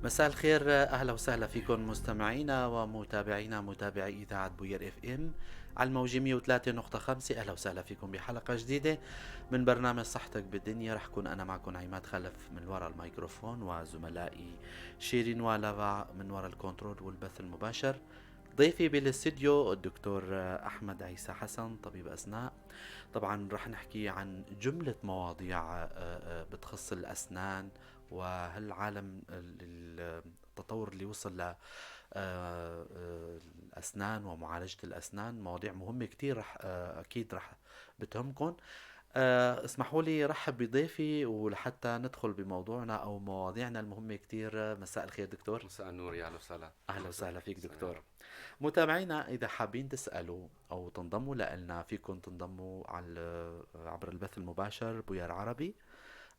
مساء الخير، اهلا وسهلا فيكم مستمعينا ومتابعينا متابعي اذاعه بوير اف ام على الموجة 103.5. اهلا وسهلا فيكم بحلقه جديده من برنامج صحتك بالدنيا. رح كون انا معكم عماد خلف من وراء الميكروفون، وزملائي شيرين ولافا من وراء الكنترول والبث المباشر. ضيفي بالاستديو الدكتور احمد عيسى حسن، طبيب اسنان. طبعا رح نحكي عن جملة مواضيع بتخص الأسنان، وهالعالم التطور اللي وصل ل الأسنان ومعالجة الأسنان. مواضيع مهمة كتير، رح أكيد رح بتهمكن. اسمحوا لي رحب بضيفي ولحتى ندخل بموضوعنا أو مواضيعنا المهمة كتير. مساء الخير دكتور. مساء النور، يا اهلا وسهلا. أهلا مساء وسهلا فيك مساء يا دكتور. رب. متابعينا إذا حابين تسألوا أو تنضموا لنا، فيكم تنضموا على عبر البث المباشر بوير عربي.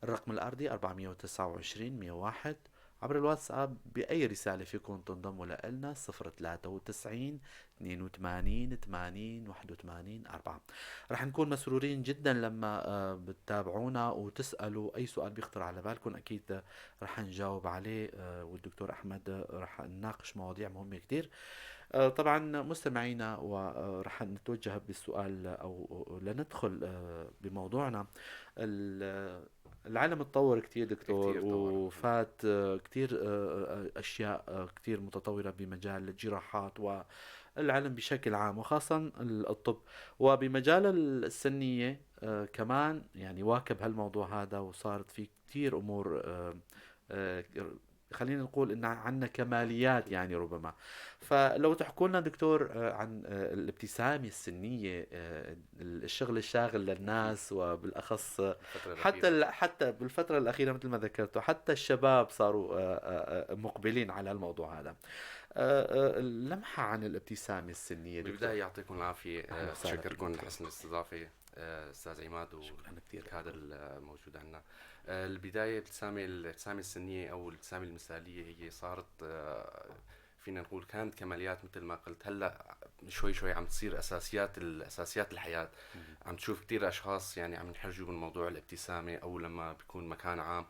الرقم الأرضي 429 101. عبر الواتساب بأي رسالة فيكم تنضموا لنا 093 82 80 81 4. رح نكون مسرورين جدا لما بتتابعونا وتسألوا أي سؤال بيخطر على بالكم. أكيد رح نجاوب عليه، والدكتور أحمد رح نناقش مواضيع مهمة كتير. طبعا مستمعينا، ورح نتوجه بالسؤال أو لندخل بموضوعنا. العالم اتطور كتير دكتور، كتير طور. وفات كتير أشياء كتير متطورة بمجال الجراحات والعلم بشكل عام، وخاصة الطب. وبمجال السنية كمان يعني واكب هالموضوع هذا، وصارت في كتير أمور آه، خلينا نقول ان عندنا كماليات يعني ربما. فلو تحكوا لنا دكتور عن الابتسامة السنية، الشغل الشاغل للناس، وبالاخص الفترة حتى الأخيرة. حتى بالفترة الأخيرة مثل ما ذكرت، حتى الشباب صاروا مقبلين على الموضوع هذا. لمحة عن الابتسامة السنية دكتور. بالبداية يعطيكم العافية، أهلا وسهلا فيك بشكركم دكتور. لحسن الاستضافة، أستاذ عماد شكرا كثير والكادر لكم. الموجود عندنا. البداية الابتسامة السنية أو الابتسامة المثالية هي صارت، فينا نقول كانت كماليات مثل ما قلت. هلا شوي شوي عم تصير أساسيات الحياة. عم تشوف كتير أشخاص يعني عم ينحرجوا من موضوع الابتسامة، أو لما بيكون مكان عام.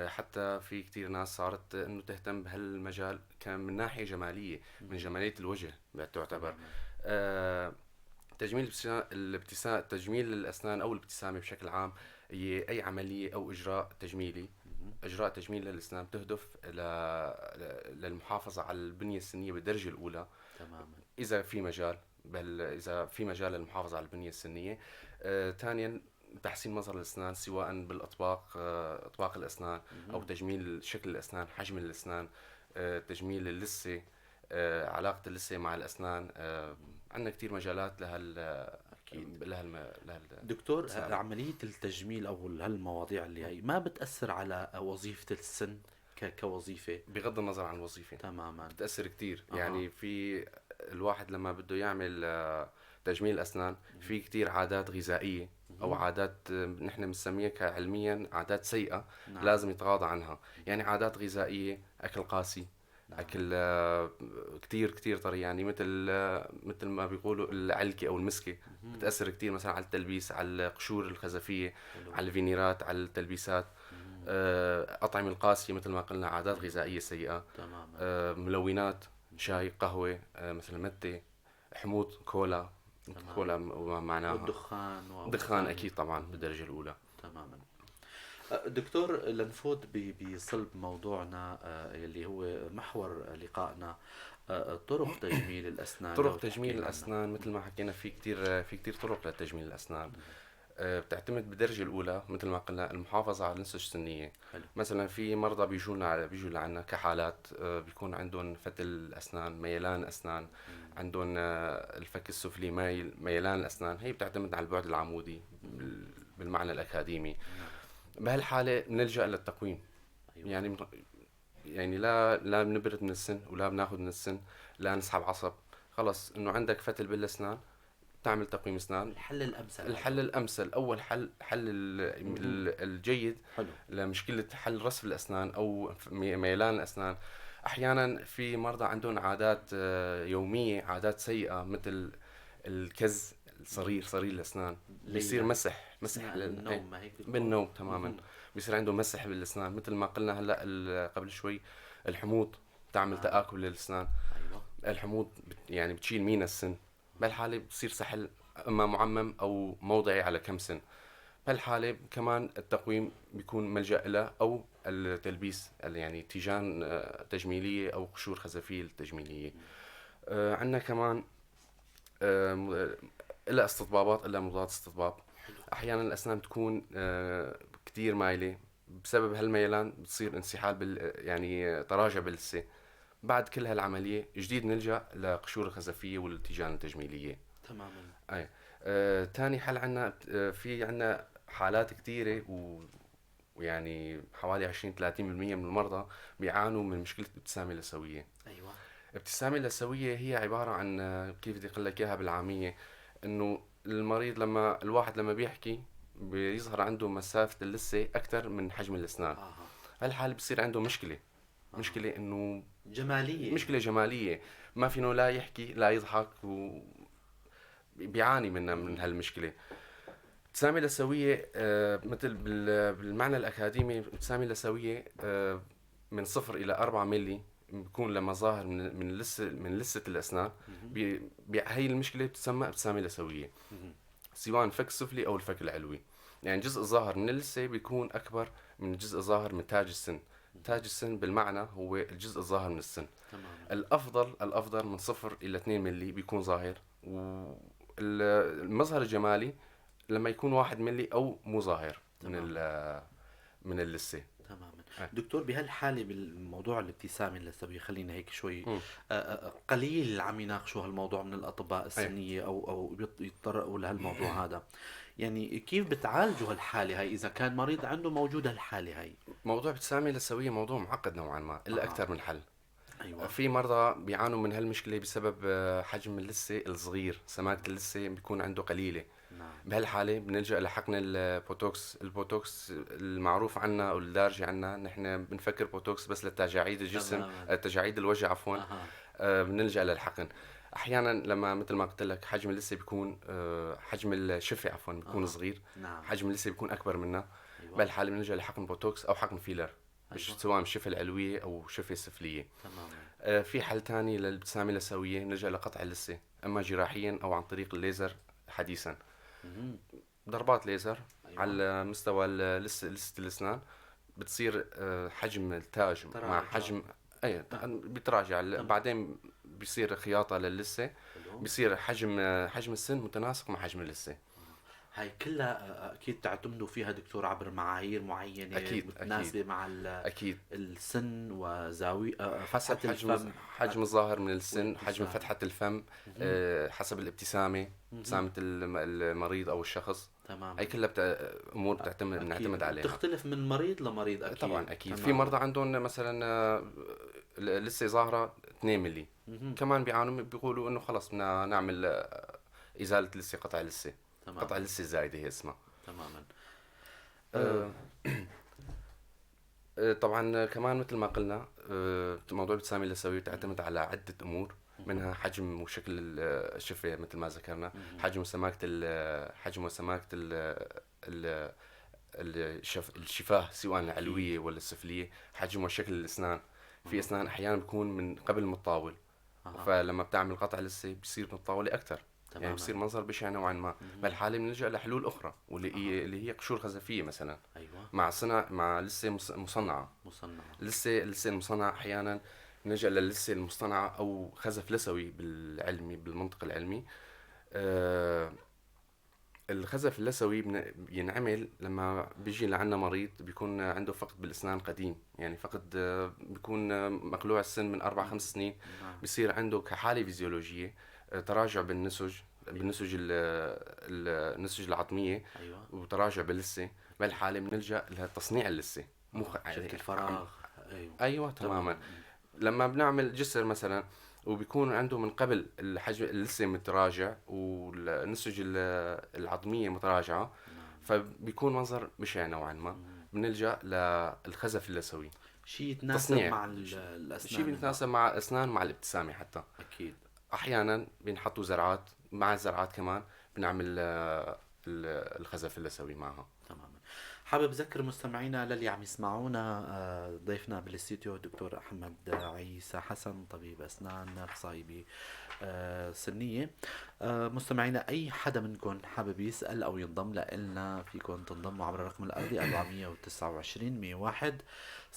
حتى في كتير ناس صارت انه تهتم بهالمجال كان من ناحية جمالية، من جمالية الوجه تعتبر. تماما. آه، تجميل الأسنان أو الابتسامة بشكل عام هي أي عملية أو إجراء تجميلي. مهم. إجراء تجميل للأسنان تهدف للمحافظة على البنية السنية بالدرجة الأولى، تماما. إذا في مجال. بل إذا في مجال للمحافظة على البنية السنية. ثانيا، تحسين مظهر الأسنان سواء بالأطباق، أطباق الأسنان، أو مهم. تجميل شكل الأسنان، حجم الأسنان، تجميل اللثة، علاقة اللثة مع الأسنان. عندنا كتير مجالات أكيد دكتور، لهالابتسامة. عملية التجميل أو هالمواضيع اللي هي ما بتأثر على وظيفة السن كوظيفة؟ بغض النظر عن الوظيفة تماما. بتأثر كتير. أها. يعني في الواحد لما بده يعمل تجميل أسنان، في كتير عادات غذائية أو مهم. عادات نحن بنسميها علميا عادات سيئة نعم. لازم يتغاضى عنها. يعني عادات غذائية، أكل قاسي، نعم. أكل كتير كتير طري، يعني مثل ما بيقولوا العلكة أو المسكة. مهم. بتأثر كتير مثلا على التلبيس، على القشور الخزفية، حلو. على الفينيرات، على التلبيسات. مهم. أطعمة القاسية مثل ما قلنا عادات غذائية سيئة. تماما. ملونات، شاي، قهوة، مثل متى، حموض، كولا. كولا تماما. وما معناها. والدخان دخان وثاني. أكيد طبعا بالدرجة الأولى. تماما. دكتور، لنفوت بصلب موضوعنا اللي هو محور لقائنا. طرق تجميل الأسنان، لو طرق تجميل تحكي لنا عنها. الأسنان مثل ما حكينا في كتير طرق لتجميل الأسنان. بتعتمد بالدرجة الأولى مثل ما قلنا المحافظة على النسج السنية. حلو. مثلا في مرضى بيجوا لعنا كحالات، بيكون عندهم فتل أسنان، ميلان أسنان، عندهم الفك السفلي ميلان الأسنان. هي بتعتمد على البعد العمودي بالمعنى الأكاديمي. نعم. بهالحالة نلجأ للتقويم. أيوة. يعني يعني لا بنبرد من السن ولا بناخد من السن، لا نسحب عصب. خلص انه عندك فتل بالاسنان، تعمل تقويم اسنان. الحل الأمثل الحل هذا. الامثل، اول حل مهم. الجيد حلو. لمشكله حل رسف الاسنان او ميلان الاسنان. احيانا في مرضى عندهم عادات يوميه، عادات سيئه مثل الكز، صرير الاسنان. بيصير ليلى. مسح أثناء النوم ما هيك بتكون؟ بالنوم تماما. مهم. بيصير عنده مسح بالاسنان مثل ما قلنا هلا قبل شوي. الحموض بتعمل تآكل للأسنان. ايوه. الحموض يعني بتشيل مين السن. بهالحالة بصير سحل اما معمم او موضعي على كم سن. بهالحالة كمان التقويم بيكون ملجأ له او التلبيس يعني تيجان تجميلية او قشور خزفية تجميلية. عندنا كمان إلا استطبابات إلا مضادات استطباب. أحيانا الأسنان تكون كتير مايلة، بسبب هالميلان بتصير انسحاب يعني تراجع باللثة. بعد كل هالعملية جديد نلجأ لقشور الخزفية والتيجان التجميلية. تماما. أي. تاني حل عنا في عنا حالات كتيرة ويعني حوالي 20-30% من المرضى بيعانوا من مشكلة الابتسامة اللثوية. ايوه. الابتسامة اللثوية هي عبارة عن كيف بدي أقول لك إياها بالعامية، إنه المريض الواحد لما بيحكي بيظهر عنده مسافة اللثة أكثر من حجم الأسنان. اها. هالحال بصير عنده مشكلة إنه جمالية. مشكلة جمالية. ما فينه لا يحكي لا يضحك بيعاني من هالمشكلة. الابتسامة اللثوية مثل بالمعنى الأكاديمي الابتسامة اللثوية من 0 إلى 4 ملي بيكون لما ظاهر من لثة الأسنان. هي المشكلة بتسمى ابتسامة لثوية، سواء الفك السفلي أو الفك العلوي. يعني جزء ظاهر من اللثة بيكون أكبر من الجزء الظاهر من تاج السن. تاج السن بالمعنى هو الجزء الظاهر من السن. تماما. الأفضل من 0 إلى 2 ملي بيكون ظاهر. والمظهر الجمالي لما يكون 1 ملي أو مو ظاهر من اللثة. تماما. دكتور، بهالحالة بالموضوع الابتسامة اللثوية خلينا هيك شوي مم. قليل عم يناقشوا هالموضوع من الأطباء أي. السنية أو يتطرقوا لهالموضوع هذا. يعني كيف بتعالجوا هالحالة هاي إذا كان مريض عنده موجودة هالحالة هاي؟ موضوع الابتسامة اللثوية موضوع معقد نوعا ما، إلا آه. أكثر من حل. أيوة. في مرضى بيعانوا من هالمشكلة بسبب حجم اللثة الصغير، سماكة اللثة بيكون عنده قليلة. نعم. بهالحالة بنلجأ لحقن البوتوكس المعروف عنا أو الدارج عنا، نحن بنفكر بوتوكس بس لتجاعيد الجسم، تماما. تجاعيد الوجه عفوا. بنلجأ للحقن. احيانا لما مثل ما قلت لك حجم اللثه بيكون حجم الشفه عفوا بيكون صغير. نعم. حجم اللثه بيكون اكبر منها. أيوة. بهالحاله بنلجأ لحقن بوتوكس او حقن فيلر. أيوة. سواء الشفه العلويه او الشفه السفليه. تماما. في حل تاني للابتسامه اللثويه، نلجأ لقطع اللثه اما جراحيا او عن طريق الليزر حديثا. ضربات ليزر. أيوة. على مستوى لثه الاسنان بتصير حجم التاج مع حجم اي بيتراجع. بعدين بيصير خياطة للثة، بيصير حجم السن متناسق مع حجم اللثة. هاي كلها اكيد تعتمدوا فيها دكتور عبر معايير معينه أكيد متناسبه أكيد مع أكيد. السن وزاويه فتحه حسب الفم. حجم الظاهر من السن، حجم فتحة الفم، حسب الابتسامة، ابتسامة المريض أو الشخص. تمام. هي كلها أمور بنعتمد عليها. تختلف من مريض لمريض أكيد. طبعا أكيد. تمام. في مرضى عندهم مثلا لسه ظاهرة 2 ملي كمان بيعانوا، بيقولوا إنه خلص بدنا نعمل إزالة لثة، قطع لثة. قطع لثة الزايدة هي اسمها. تماما. طبعا كمان مثل ما قلنا موضوع الابتسامة اللثوية تعتمد على عدة أمور، منها حجم وشكل الشفة مثل ما ذكرنا، حجم وسماكة الشفاه سواء العلوية ولا السفلية، حجم وشكل الأسنان. في أسنان أحيانا بيكون من قبل متطاول، فلما بتعمل قطع لثة بيصير متطاولة أكثر. يعني بصير منظر بشع نوعا ما. بالحالة بنلجأ لحلول أخرى اللي هي قشور خزفية مثلا. أيوة. مع لثة مصنعة. لثة المصنعة أحيانا نلجأ للثة المصطنعة أو خزف لثوي بالمنطق العلمي. الخزف اللثوي ينعمل لما بيجي لعنا مريض بيكون عنده فقد بالأسنان قديم، يعني فقد بيكون مقلوع السن من 4-5 سنين. بيصير عنده كحالة فيزيولوجية تراجع بالنسج العظمية. أيوة. وتراجع باللثة. بهالحالة بنلجأ لتصنيع اللثة. شكل فراغ. أيوة تماما. لما بنعمل جسر مثلا وبيكون عنده من قبل الحجم اللثة متراجع والنسج العظمية متراجعة، فبيكون منظر بشع نوعا ما. بنلجأ للخزف اللثوي. شيء يتناسب مع الأسنان. شيء بيتناسب مع الأسنان مع الابتسامة حتى. أكيد. أحيانا بنحطوا زرعات، مع الزرعات كمان بنعمل الخزف اللثوي معها. تماما. حابب أذكر مستمعينا للي عم يسمعونا ضيفنا بالاستديو الدكتور أحمد عيسى حسن، طبيب أسنان أخصائي سنية. مستمعينا أي حدا منكم حابب يسأل أو ينضم لنا فيكم تنضموا عبر الرقم الأرضي 429 101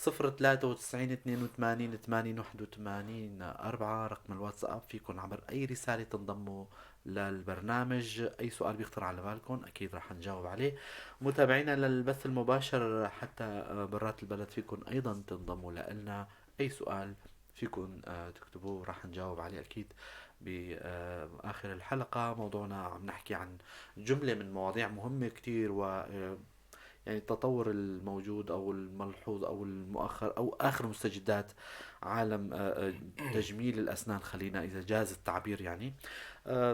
093 82 80 81 4. رقم الواتساب فيكم عبر أي رسالة تنضموا للبرنامج. أي سؤال بيخطر على بالكم أكيد رح نجاوب عليه. متابعينا للبث المباشر حتى برات البلد فيكم أيضا تنضموا لنا. أي سؤال فيكم تكتبوه رح نجاوب عليه أكيد بآخر الحلقة. موضوعنا عم نحكي عن جملة من مواضيع مهمة كتير، و يعني التطور الموجود أو الملحوظ أو المؤخر أو آخر مستجدات عالم تجميل الأسنان، خلينا إذا جاز التعبير يعني.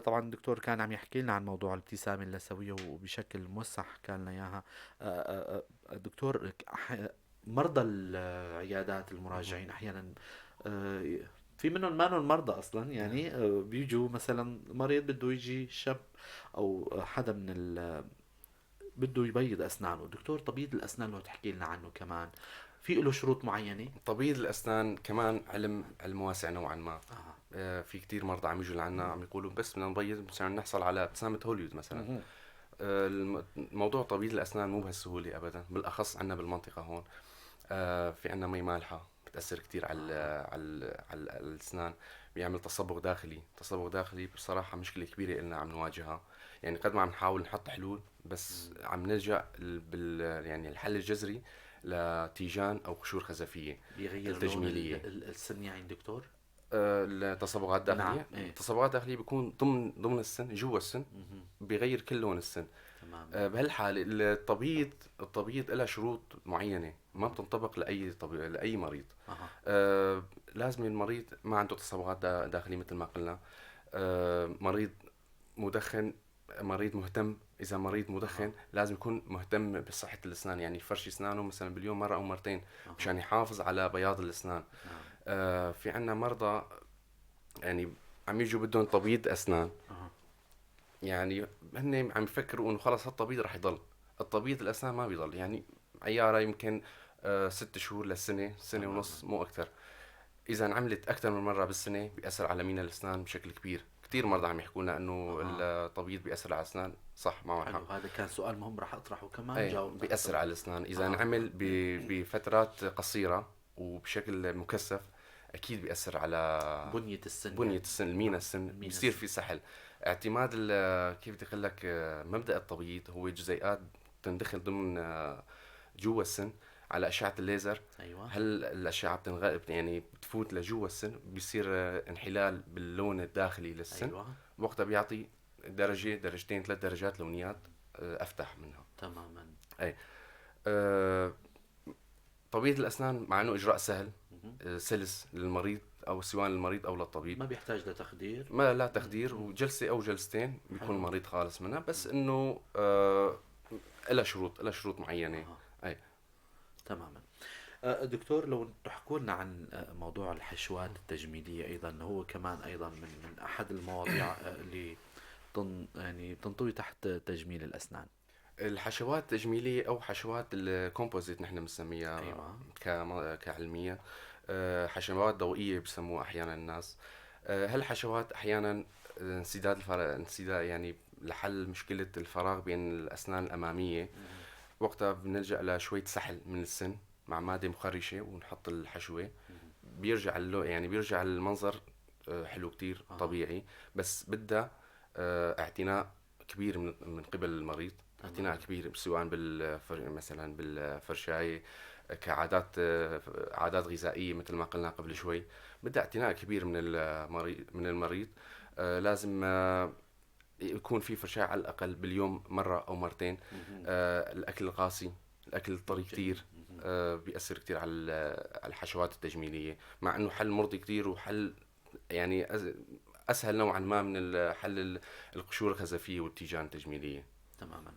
طبعا الدكتور كان عم يحكي لنا عن موضوع الابتسامة اللثوية وبشكل موسع حكى لنا إياها. دكتور، مرضى العيادات المراجعين أحيانا آه، في منهم ما نهم مرضى اصلا يعني بيجوا مثلا مريض بده يجي شاب او حدا من بده يبيض اسنانه. دكتور تبييض الاسنان لو تحكي لنا عنه كمان، في له شروط معينه؟ طبيب الأسنان كمان علم واسع نوعا ما. آه. في كتير مرضى عم يجوا لعنا عم يقولوا بس بدنا نبيض مشان نحصل على ابتسامة هوليوود مثلا. مهم. الموضوع طبيب الأسنان مو بهالسهولة أبدا، بالأخص عنا بالمنطقة هون. في عنا مي مالحة بتأثر كتير على الأسنان، بيعمل تصبغ داخلي. تصبغ داخلي بصراحة مشكلة كبيرة إلنا عم نواجهها. يعني قد ما عم نحاول نحط حلول بس عم نلجأ يعني الحل الجذري لتيجان أو قشور خزفية بيغير لون التجميلية. السن يعني دكتور؟ التصبغات نعم الداخلية، ايه. التصبغات الداخلية بيكون ضمن السن، جوا السن، مهم. بيغير كل لون السن. تماما. بهالحالة التبييض لها شروط معينة ما بتنطبق لأي مريض. اها. لازم المريض ما عنده تصبغات داخلية مثل ما قلنا. مريض مدخن، مريض مهتم. إذا مريض مدخن لازم يكون مهتم بصحة الأسنان، يعني يفرش أسنانه مثلا باليوم مرة أو مرتين اها. مشان يحافظ على بياض الأسنان. نعم. في عنا مرضى يعني عم يجوا بدهم تبييض أسنان، اها. يعني هن عم يفكروا انه خلص هالطبيب رح يضل. الطبيب الاسنان ما بيضل، يعني عيارة يمكن 6 شهور لسنة، سنة تماما. ونص مو اكثر. اذا انعملت اكثر من مرة بالسنة بيأثر على مينا الاسنان بشكل كبير. كثير مرضى عم يحكوا لنا انه اها. الطبيب بيأثر على الاسنان. صح، معهم حلو، حق. هذا كان سؤال مهم راح اطرحه كمان، ايه، جاوبنا على بيأثر السؤال. على الاسنان اذا اها. انعمل بفترات قصيرة وبشكل مكثف. اكيد بيأثر على بنية السن بنية يعني. السن، المينا السن، مين بيصير السن. في سحل. اعتماد كيف بدي اقول لك، مبدأ التبييض هو جزيئات تندخل ضمن جوا السن على أشعة الليزر. ايوه. هل الأشعة يعني بتفوت لجوا السن، بيصير انحلال باللون الداخلي للسن. ايوه. وقتها بيعطي درجة، درجتين، 3 درجات لونيات أفتح منها. تماما. أي. آه، طبيعة الأسنان مع إنه إجراء سهل، مهم. سلس للمريض أو سواء للمريض أو للطبيب. ما بيحتاج لتخدير. ما لا تخدير، وجلسة أو جلستين بيكون حلو. المريض خالص منها. بس إنه لها شروط معينة. اها. أي. تماما. دكتور لو تحكوا لنا عن موضوع الحشوات التجميلية أيضا، هو كمان أيضا من أحد المواضيع اللي يعني تنطوي تحت تجميل الأسنان. الحشوات التجميلية أو حشوات الكومبوزيت نحن بنسميها أيوة. كعلمية. حشوات ضوئية بسموها أحيانا الناس. هالحشوات أحيانا انسداد يعني لحل مشكلة الفراغ بين الأسنان الأمامية. مهم. وقتها بنلجأ لشوية سحل من السن مع مادة مخرشة ونحط الحشوة. مهم. بيرجع يعني بيرجع المنظر حلو كتير أها. طبيعي. بس بدها اعتناء كبير من قبل المريض. اعتناء تماما. كبير سواء مثلا بالفرشاية، كعادات عادات غذائية مثل ما قلنا قبل شوي. بدها اعتناء كبير من المريض. لازم يكون في فرشاة على الأقل باليوم مرة أو مرتين. مهم. الأكل القاسي، الأكل الطري جيد. كتير مهم. بيأثر كتير على الحشوات التجميلية. مع إنه حل مرضي كتير وحل يعني أسهل نوعا ما من حل القشور الخزفية والتيجان التجميلية. تماما.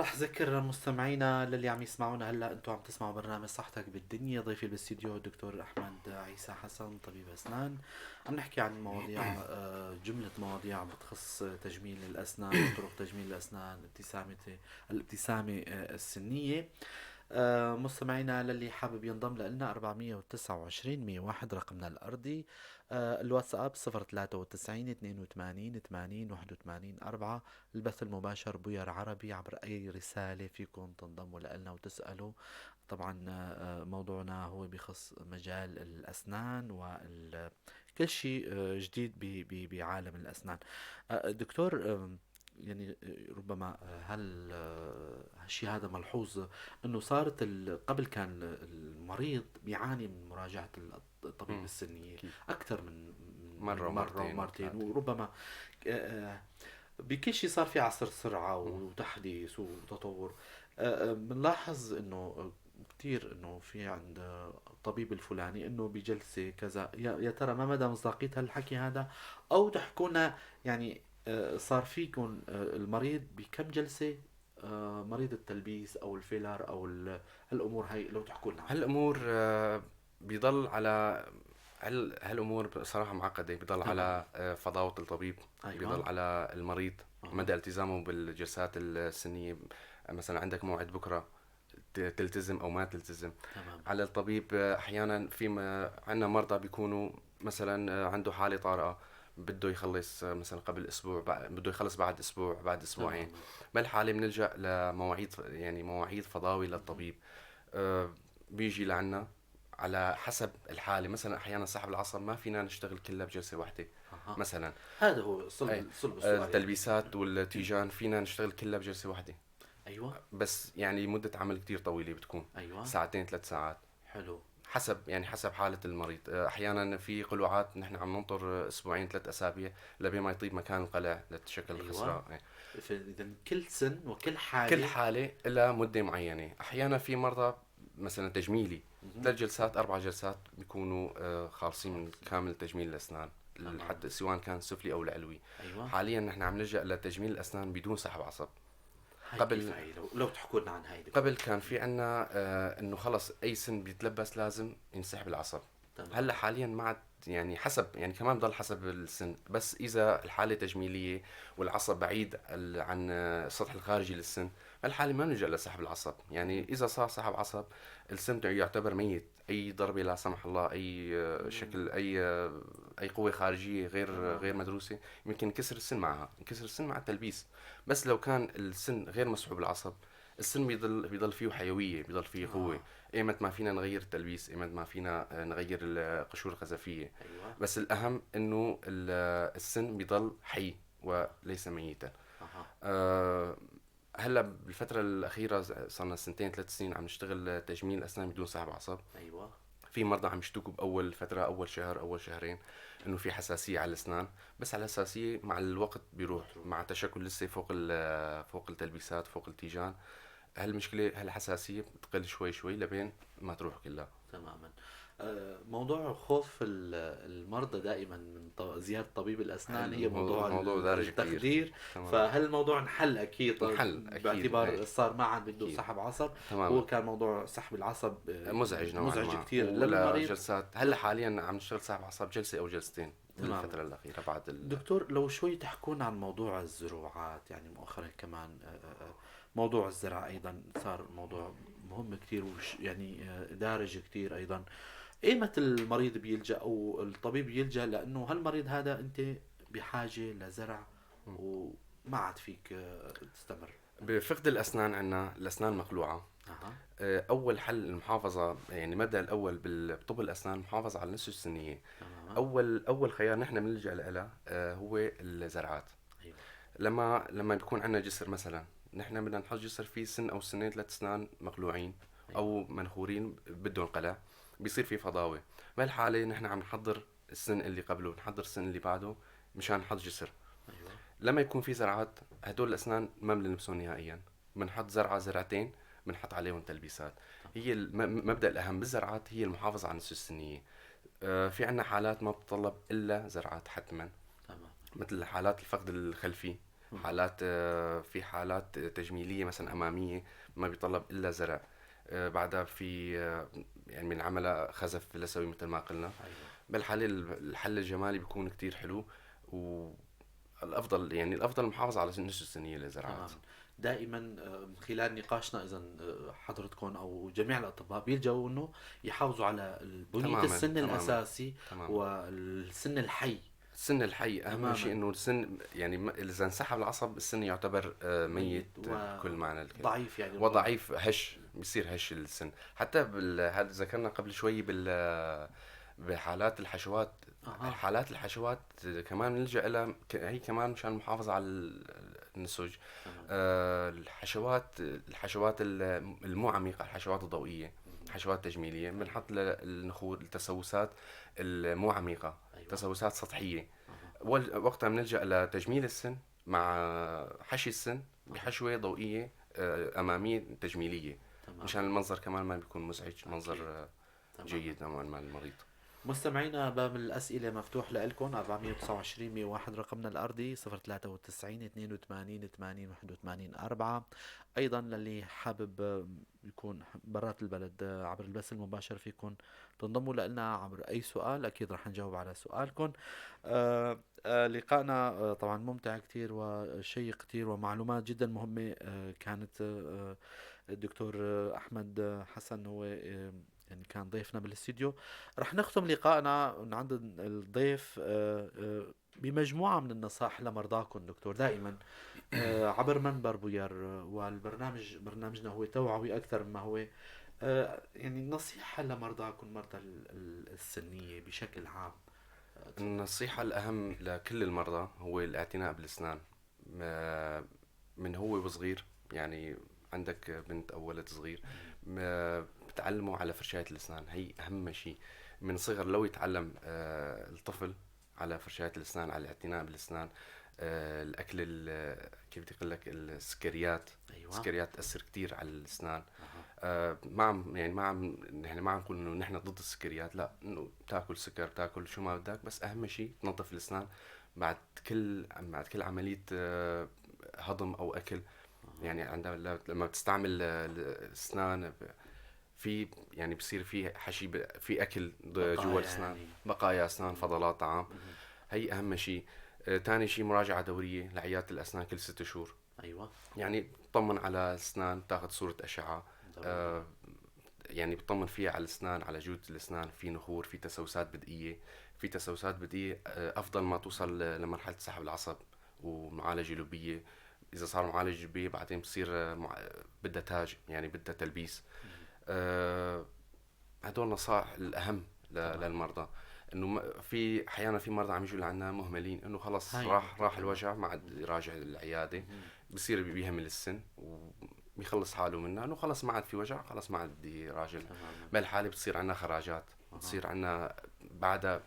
رح ذكر مستمعينا للي عم يسمعونا هلا، انتم عم تسمعوا برنامج صحتك بالدنيا. ضيفي بالاستديو الدكتور احمد عيسى حسن، طبيب اسنان. عم نحكي عن مواضيع، جملة مواضيع بتخص تجميل الاسنان وطرق تجميل الاسنان، الابتسامة السنية. مستمعينا للي حابب ينضم لنا 429 101 رقمنا الأرضي. الواتساب 093 82 80 81 4. البث المباشر بوير عربي. عبر أي رسالة فيكم تنضموا لنا وتسألوا. طبعا موضوعنا هو بخص مجال الأسنان كل شيء جديد بعالم الأسنان. دكتور، يعني ربما هل هالشيء هذا ملحوظ انه صارت قبل كان المريض بيعاني من مراجعة الطبيب مم. السنية أكيد. اكثر مرة من مرة ومرتين ومرتين، وثلاثة. وربما آه، بكل شيء صار في عصر سرعة مم. وتحديث وتطور. بنلاحظ انه كثير انه في عند الطبيب الفلاني انه بجلسة كذا. يا ترى ما مدى مصداقية هالحكي هذا؟ او تحكونا يعني صار فيكم المريض بكم جلسة، مريض التلبيس او الفيلر او هالامور هاي، لو تحكوا لنا عنها. هالأمور بيضل على هالأمور بصراحة معقدة، بيضل تماما. على فضاوة الطبيب، بيضل ايوه. على المريض اها. مدى التزامه بالجلسات السنية. مثلا عندك موعد بكرة، تلتزم أو ما تلتزم. تماما. على الطبيب أحيانا في عندنا مرضى بيكونوا مثلا عنده حالة طارئة، بده يخلص مثلا قبل اسبوع، بده يخلص بعد اسبوع، بعد اسبوعين. تماما. بهالحالة بنلجأ لمواعيد، يعني مواعيد فضاوي مهم. للطبيب. آه، بيجي لعنا على حسب الحالة. مثلا أحيانا صاحب العصب ما فينا نشتغل كلها بجلسة واحدة اها. مثلا. هذا هو أي صلب السؤال يعني. التلبيسات والتيجان فينا نشتغل كلها بجلسة واحدة، ايوه. بس يعني مدة عمل كتير طويلة بتكون ايوه. ساعتين 3 ساعات. حلو. حسب يعني حسب حالة المريض. أحيانا في قلوعات نحن عم ننطر أسبوعين 3 أسابيع لبين ما يطيب مكان القلع لتشكل ايوه. الخسرة. اذا كل سن وكل كل حالة. حالة لها مدة معينة. أحيانا في مرضى مثلا تجميلي مهم. 3 جلسات 4 جلسات بيكونوا خالصين من خالص. كامل تجميل الأسنان، تماما. حتى سواء كان السفلي أو العلوي. ايوه. حاليا نحن عم نلجأ لتجميل الأسنان بدون سحب عصب. هاي كيف قبل هاي، لو تحكوا لنا عن هاي دكتور. قبل كان في عنا انه خلص اي سن بيتلبس لازم ينسحب العصب. هلا تماما. حاليا ما عاد، يعني حسب، يعني كمان بضل حسب السن، بس اذا الحاله تجميليه والعصب بعيد عن السطح الخارجي للسن، فالحاله ما بنلجأ لسحب العصب. يعني مهم. اذا صار سحب عصب السن يعتبر ميت. اي ضربه لا سمح الله، اي مم. شكل، اي قوه خارجيه غير تماما. مدروسه، يمكن ينكسر السن معها، ينكسر السن مع التلبيس. بس لو كان السن غير مسحوب العصب، السن بيضل فيه حيويه، بيضل فيه قوه. اه. ايمت ما فينا نغير التلبيس، ايمت ما فينا نغير القشور الخزفيه. ايوه. بس الاهم انه السن بيضل حي وليس ميتا. اها. أه، هلا بالفتره الاخيره صرنا سنتين 3 سنين عم نشتغل تجميل اسنان بدون سحب عصب. ايوه. في مرضى عم يشتكوا باول فتره، اول شهر، اول شهرين، انه في حساسيه على الاسنان. بس على الحساسيه مع الوقت بيروح بتروح. مع تشكل لسه فوق التلبيسات، فوق التيجان. هالمشكله، هالحساسيه بتقل شوي شوي لبين ما تروح كلها. تماما. موضوع خوف المرضى دائما من زيارة طبيب الأسنان هي موضوع الموضوع دارج كتير. التخدير. تمام. فهل الموضوع انحل أكيد؟ انحل اكيد، ايه. باعتبار صار ما عاد بده اكيد. سحب عصب. تماما. هو كان موضوع سحب العصب مزعج نوعا مزعج ما، كتير ولا للمريض. جلسات. هلا حاليا عم نشتغل سحب اعصاب جلسه او جلستين تماما. بالفتره الاخيره بعد دكتور، لو شوي تحكون عن موضوع الزروعات، يعني مؤخرا كمان موضوع الزرع أيضا صار موضوع مهم كتير، يعني دارج كتير أيضا. ايمت المريض بيلجأ او الطبيب يلجأ لانه هالمريض هذا انت بحاجة لزرع وما عاد فيك تستمر؟ بفقد الاسنان. عندنا الاسنان مقلوعه. اها. اول حل المحافظه، يعني المبدا الاول بطب الاسنان المحافظه على النسج السنيه. تماما. اول خيار نحن بنلجا له هو الزرعات. ايوه. لما بيكون عندنا جسر مثلا، نحن بدنا نحط جسر فيه سن او سنين 3 اسنان مقلوعين ايوه. او منخورين بدهم قلع، بيصير في فضاوه. بهالحاله نحن عم نحضر السن اللي قبله، نحضر السن اللي بعده مشان نحط جسر. ايوه. لما يكون في زرعات، هدول الاسنان ما بنلمسهم نهائيا. بنحط زرعه زرعتين، بنحط عليهم تلبيسات. تمام. هي المبدا الاهم بالزرعات هي المحافظه على النسج السنيه. في عندنا حالات ما بتطلب الا زرعات حتما، تمام. مثل حالات الفقد الخلفي. حالات في حالات تجميلية مثلا أمامية ما بيطلب إلا زرع. بعدها في يعني من عملها خزف لثوي مثل ما قلنا. ايوه. بالحالة الحل الجمالي بيكون كتير حلو. والأفضل يعني الأفضل المحافظة على النسبة السنية للزراعات. تماما. دائما من خلال نقاشنا اذا حضرتكم او جميع الاطباء بيلجوا انه يحافظوا على بنية تماما السن تماما الاساسي تماما. والسن الحي. السن الحي أهم شيء، تماما. إنه السن يعني إذا انسحب العصب السن يعتبر ميت ميت بكل معنى الكلمة. وضعيف يعني ربما. وضعيف، هش، بيصير هش السن. حتى هذا ذكرنا قبل شوي بحالات الحشوات. اها. حالات الحشوات كمان نلجأ لها هي كمان مشان المحافظة على النسج. تمام. الحشوات المو عميقة، الحشوات الضوئية، حشوات تجميلية بنحط للنخود التسوسات المو عميقة، ايوه. تسوسات سطحية. اها. وقتها بنلجأ لتجميل السن مع حشي السن اها. بحشوة ضوئية أمامية تجميلية، مشان تماما. المنظر كمان ما بيكون مزعج، منظر اكيد. تماما. جيد نوعا ما للمريض. مستمعينا باب الأسئلة مفتوح لكم 429 101 رقمنا الأرضي 093 82 80 81 4. أيضا للي حابب يكون برات البلد عبر البث المباشر فيكم تنضموا لنا عبر أي سؤال، أكيد رح نجاوب على سؤالكم. لقائنا طبعا ممتع كتير وشيق كتير ومعلومات جدا مهمة كانت. الدكتور أحمد حسن هو يعني كان ضيفنا بالاستديو. رح نختم لقائنا من عند الضيف بمجموعة من النصائح لمرضاكم دكتور دائما عبر منبر بوير. والبرنامج برنامجنا هو توعوي أكثر مما هو يعني نصيحة لمرضاكم، مرضى السنية بشكل عام. تفضل. النصيحة الأهم لكل المرضى هو الاعتناء بالأسنان. من هو وصغير، يعني عندك بنت أو ولد صغير، بتعلموا على فرشاية الأسنان، هي أهم شيء. من صغر لو يتعلم الطفل على فرشاية الأسنان، على الاعتناء بالأسنان، الأكل كيف بدي أقول لك، السكريات. أيوة. السكريات تأثر كتير على الأسنان. أها. ما عم يعني ما عم نقول انه نحن ضد السكريات، لا، انه تاكل سكر، تاكل شو ما بدك، بس اهم شيء تنظف الاسنان بعد كل عمليه هضم او اكل. أها. يعني عندما لما بتستعمل الاسنان في يعني بصير في حشي، في اكل جوا بقايا الاسنان، يعني. بقايا اسنان، مهم. فضلات طعام. مهم. هي اهم شيء. تاني شيء مراجعه دوريه لعياده الاسنان كل 6 شهور. أيوة. يعني تطمن على الاسنان، تاخذ صوره اشعه. ضروري. آه، يعني بتطمن فيها على الاسنان، على جودة الاسنان، في نخور، في تسوسات بدئية. في تسوسات بدئية افضل ما توصل لمرحلة سحب العصب ومعالجة لوبية. اذا صار معالجة لوبية بعدين بصير بدها تاج، يعني بدها تلبيس. مهم. آه، هدول نصائح الاهم تماما. للمرضى. انه في احيانا في مرضى عم يجوا لعنا مهملين، انه خلص هاي نقطة راح تمام. الوجع، ما عاد مهم. يراجع العيادة. مهم. بصير بيهمل السن وبيخلص حاله منها، انه خلص ما عاد في وجع، خلص ما عاد بدي راجل. تماما. بهالحالة بتصير عنا خراجات، أها. بتصير عنا بعدها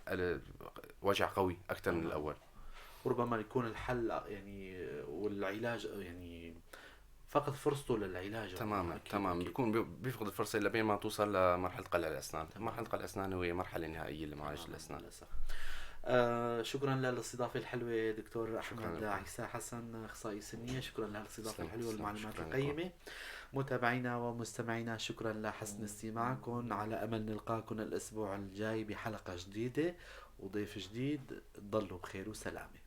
وجع قوي اكثر من تماما. الاول. وربما يكون الحل يعني والعلاج يعني فقد فرصته للعلاج ربما. تماما أكيد تماما، أكيد. بيكون بيفقد الفرصة إلا بين ما توصل لمرحلة قلع الأسنان. مرحلة تماما. قلع الأسنان هي مرحلة نهائية لمعالجة تماما الأسنان. للأسف. شكرا للاستضافة الحلوة دكتور شكرا أحمد لكم. عيسى حسن أخصائي سنية. شكرا للاستضافة تسلم الحلوة تسلم، والمعلومات شكرا لكم. القيمة. متابعينا ومستمعينا شكرا لحسن استماعكم. على أمل نلقاكم الأسبوع الجاي بحلقة جديدة وضيف جديد. ضلوا بخير وسلامة.